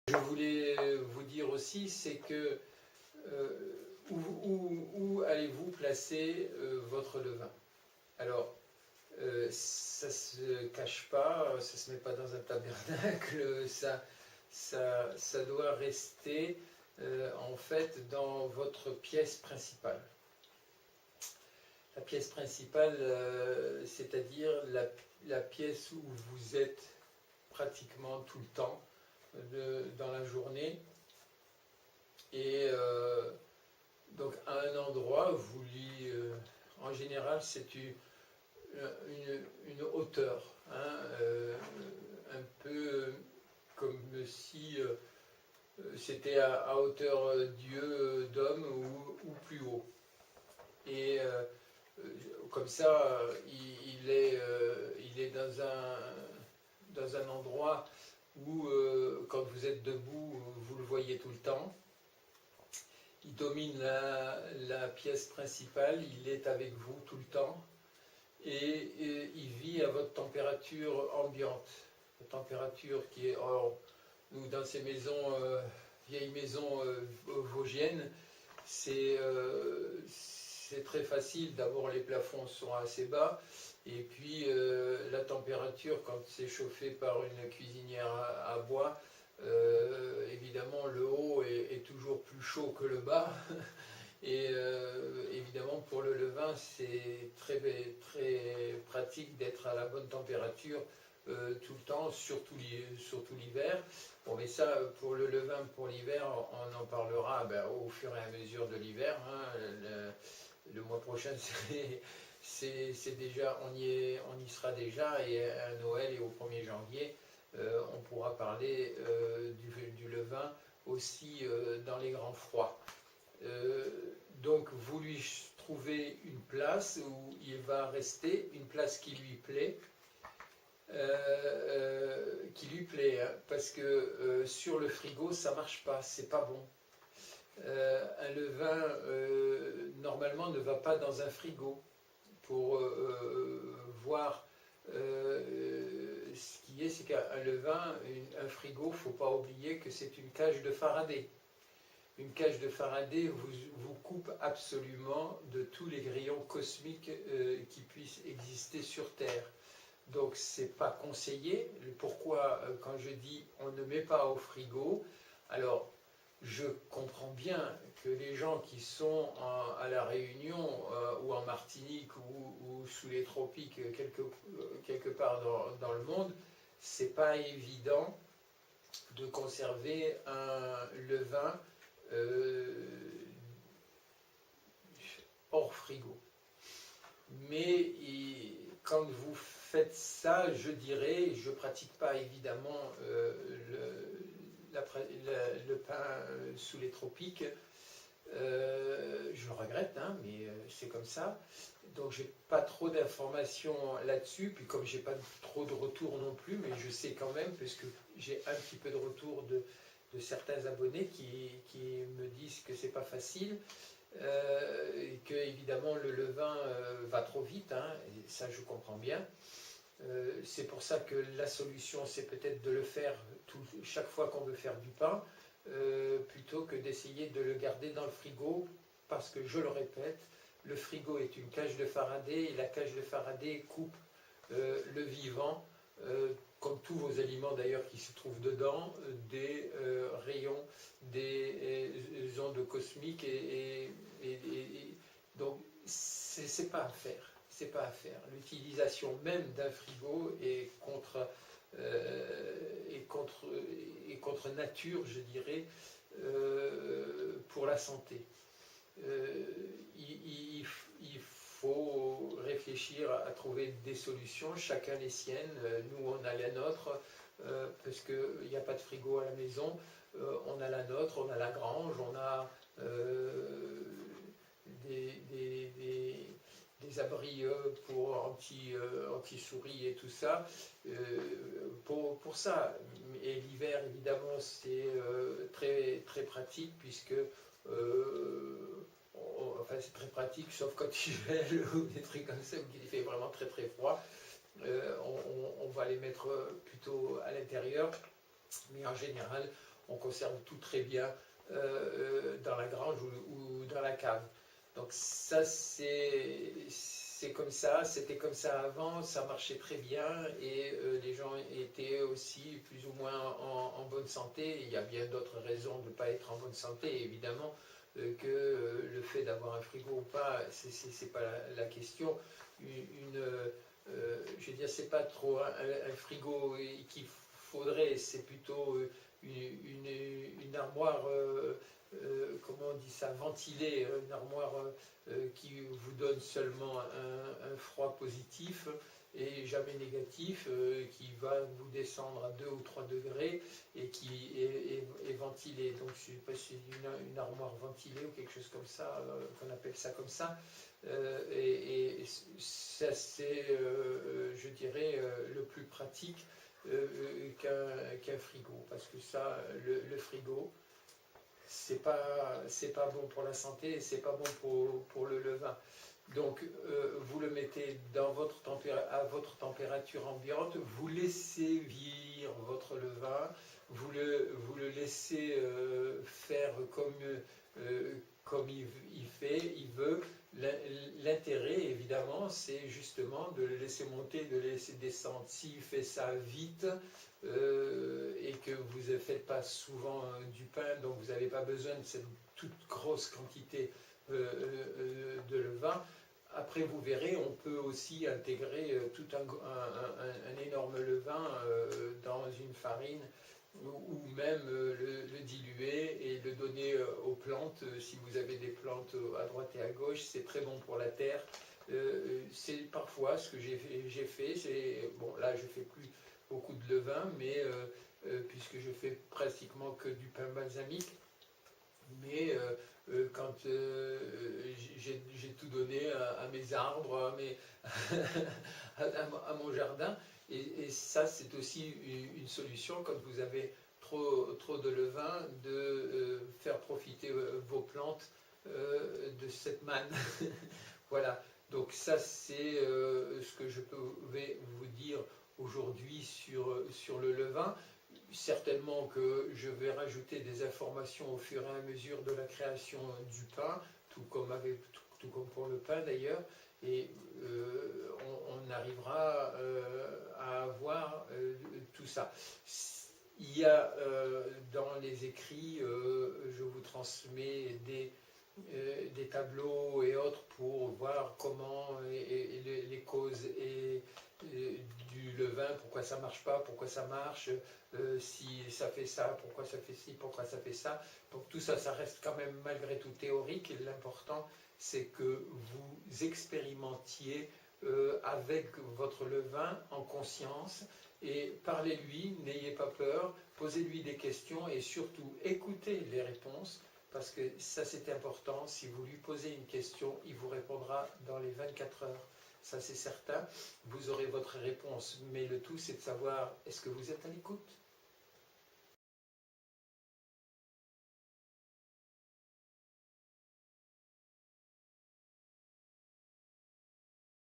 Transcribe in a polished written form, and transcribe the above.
Je voulais vous dire aussi, c'est que où allez-vous placer votre levain? Alors, ça ne se cache pas, ça ne se met pas dans un tabernacle, ça doit rester en fait dans votre pièce principale. La pièce principale, c'est-à-dire la pièce où vous êtes pratiquement tout le temps dans la journée. Et donc à un endroit, vous lui, en général, c'est une hauteur, hein, un peu comme si c'était à hauteur Dieu, d'homme ou plus haut. Et comme ça, il est dans un endroit où, quand vous êtes debout, vous le voyez tout le temps. Il domine la pièce principale, il est avec vous tout le temps, et il vit à votre température ambiante, la température qui est, or, nous dans ces maisons, vieilles maisons vosgiennes, c'est très facile. D'abord, les plafonds sont assez bas, et puis la température, quand c'est chauffé par une cuisinière à bois, évidemment le haut est toujours plus chaud que le bas. Et évidemment pour le levain, c'est très, très pratique d'être à la bonne température tout le temps, surtout l'hiver. Bon, mais ça, pour le levain, pour l'hiver, on en parlera au fur et à mesure de l'hiver, hein. Le mois prochain, c'est déjà, on y sera déjà, et à Noël et au 1er janvier, on pourra parler du levain aussi dans les grands froids. Donc vous lui trouvez une place où il va rester, une place qui lui plaît, hein, parce que sur le frigo ça marche pas, c'est pas bon. Un levain normalement ne va pas dans un frigo pour voir. Ce qui est, c'est qu'un levain, un frigo, il ne faut pas oublier que c'est une cage de Faraday. Une cage de Faraday vous coupe absolument de tous les grillons cosmiques qui puissent exister sur Terre. Donc c'est pas conseillé. Pourquoi, quand je dis on ne met pas au frigo, alors je comprends bien que les gens qui sont à La Réunion ou en Martinique ou sous les tropiques quelque part dans le monde, c'est pas évident de conserver un levain hors frigo. Mais quand vous faites ça, je dirais, je pratique pas évidemment le pain sous les tropiques. Je le regrette, hein, mais c'est comme ça. Donc j'ai pas trop d'informations là-dessus, puis comme j'ai pas trop de retours non plus, mais je sais quand même, puisque j'ai un petit peu de retour de certains abonnés qui me disent que c'est pas facile, et que évidemment le levain va trop vite, hein, et ça je comprends bien. C'est pour ça que la solution, c'est peut-être de le faire chaque fois qu'on veut faire du pain, plutôt que d'essayer de le garder dans le frigo, parce que, je le répète, le frigo est une cage de Faraday, et la cage de Faraday coupe le vivant, comme tous vos aliments d'ailleurs qui se trouvent dedans, des rayons, des ondes cosmiques, et donc c'est pas à faire. C'est pas à faire. L'utilisation même d'un frigo est contre nature, je dirais, pour la santé. Il faut réfléchir à trouver des solutions, chacun les siennes. Nous, on a la nôtre, parce qu'il n'y a pas de frigo à la maison. On a la nôtre, on a la grange, on a des abris pour anti-souris et tout ça, pour ça. Et l'hiver, évidemment, c'est très, très pratique, puisque enfin c'est très pratique, sauf quand il gèle ou des trucs comme ça, ou qu'il fait vraiment très très froid. On va les mettre plutôt à l'intérieur, mais en général, on conserve tout très bien dans la grange ou dans la cave. Donc ça c'est comme ça, c'était comme ça avant, ça marchait très bien et les gens étaient aussi plus ou moins en bonne santé. Il y a bien d'autres raisons de ne pas être en bonne santé, évidemment, que le fait d'avoir un frigo ou pas, c'est pas la question. Je veux dire, c'est pas trop un frigo qu'il faudrait, c'est plutôt une armoire, comment on dit ça, ventilée, une armoire qui vous donne seulement un froid positif et jamais négatif, qui va vous descendre à 2 ou 3 degrés et qui est ventilée. Donc je ne sais pas si c'est une armoire ventilée ou quelque chose comme ça, qu'on appelle ça comme ça. Et ça c'est, je dirais, le plus pratique qu'un frigo, parce que ça, le frigo, c'est pas bon pour la santé et c'est pas bon pour le levain. Donc vous le mettez à votre température ambiante, vous laissez vieillir votre levain, vous le laissez faire comme il veut. L'intérêt, évidemment, c'est justement de le laisser monter, de le laisser descendre. S'il fait ça vite et que vous ne faites pas souvent du pain, donc vous n'avez pas besoin de cette toute grosse quantité de levain, après vous verrez, on peut aussi intégrer tout un énorme levain dans une farine ou même le diluer et le donner aux plantes. Si vous avez des plantes à droite et à gauche, c'est très bon pour la terre. C'est parfois ce que j'ai fait. Bon, là, je fais plus beaucoup de levain, mais puisque je fais pratiquement que du pain balsamique. Mais quand j'ai tout donné à mes arbres, à mon jardin, et ça c'est aussi une solution quand vous avez trop de levain, de faire profiter vos plantes de cette manne. Voilà, donc ça c'est ce que je vais vous dire aujourd'hui sur le levain. Certainement que je vais rajouter des informations au fur et à mesure de la création du pain, tout comme pour le pain d'ailleurs, et on arrivera à avoir tout ça. Il y a dans les écrits, je vous transmets des tableaux et autres pour voir comment les causes du levain, pourquoi ça marche pas, pourquoi ça marche, si ça fait ça, pourquoi ça fait ci, pourquoi ça fait ça. Donc tout ça, ça reste quand même malgré tout théorique, et l'important c'est que vous expérimentiez avec votre levain en conscience, et parlez-lui, n'ayez pas peur, posez-lui des questions et surtout écoutez les réponses, parce que ça c'est important. Si vous lui posez une question, il vous répondra dans les 24 heures. Ça c'est certain, vous aurez votre réponse, mais le tout c'est de savoir, est-ce que vous êtes à l'écoute ?